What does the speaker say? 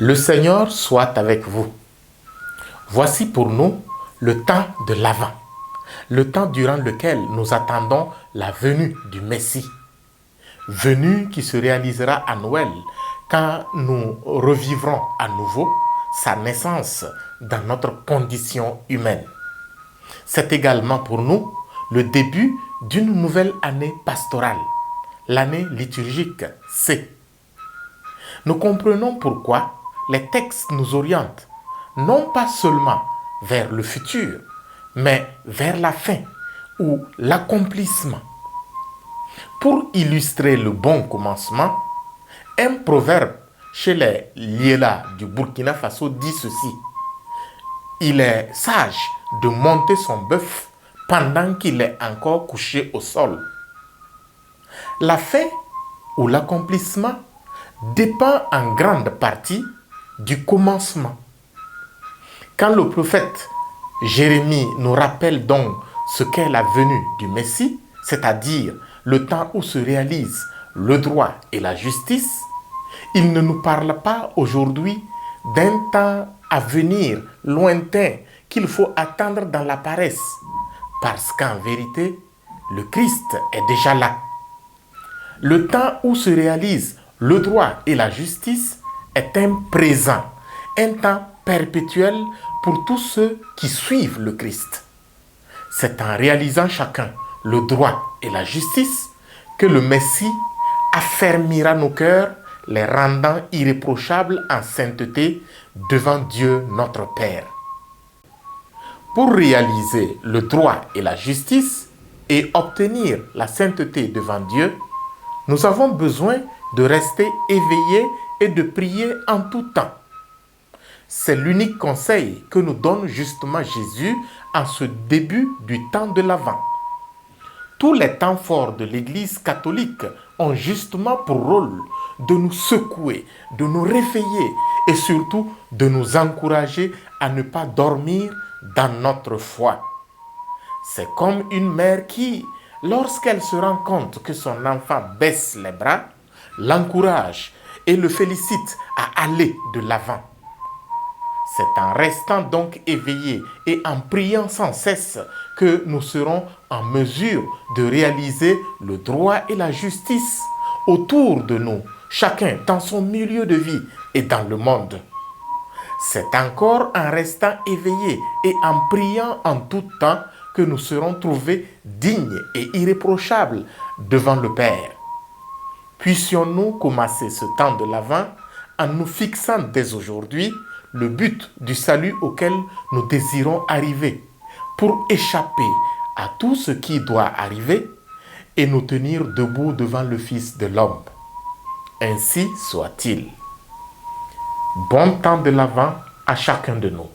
Le Seigneur soit avec vous. Voici pour nous le temps de l'Avent, le temps durant lequel nous attendons la venue du Messie. Venue qui se réalisera à Noël quand nous revivrons à nouveau sa naissance dans notre condition humaine. C'est également pour nous le début d'une nouvelle année pastorale, l'année liturgique C. Nous comprenons pourquoi les textes nous orientent non pas seulement vers le futur, mais vers la fin ou l'accomplissement. Pour illustrer le bon commencement, un proverbe chez les Liela du Burkina Faso dit ceci: il est sage de monter son bœuf pendant qu'il est encore couché au sol. La fin ou l'accomplissement dépend en grande partie du commencement. Quand le prophète Jérémie nous rappelle donc ce qu'est la venue du Messie, c'est-à-dire le temps où se réalisent le droit et la justice, il ne nous parle pas aujourd'hui d'un temps à venir lointain qu'il faut attendre dans la paresse, parce qu'en vérité, le Christ est déjà là. Le temps où se réalisent le droit et la justice est un présent, un temps perpétuel pour tous ceux qui suivent le Christ. C'est en réalisant chacun le droit et la justice que le Messie affermira nos cœurs, les rendant irréprochables en sainteté devant Dieu notre Père. Pour réaliser le droit et la justice et obtenir la sainteté devant Dieu, nous avons besoin de rester éveillés et de prier en tout temps. C'est l'unique conseil que nous donne justement Jésus en ce début du temps de l'Avent. Tous les temps forts de l'Église catholique ont justement pour rôle de nous secouer, de nous réveiller et surtout de nous encourager à ne pas dormir dans notre foi. C'est comme une mère qui, lorsqu'elle se rend compte que son enfant baisse les bras, l'encourage et le félicite à aller de l'avant. C'est en restant donc éveillés et en priant sans cesse que nous serons en mesure de réaliser le droit et la justice autour de nous, chacun dans son milieu de vie et dans le monde. C'est encore en restant éveillés et en priant en tout temps que nous serons trouvés dignes et irréprochables devant le Père. Puissions-nous commencer ce temps de l'Avent en nous fixant dès aujourd'hui le but du salut auquel nous désirons arriver, pour échapper à tout ce qui doit arriver et nous tenir debout devant le Fils de l'homme. Ainsi soit-il. Bon temps de l'Avent à chacun de nous.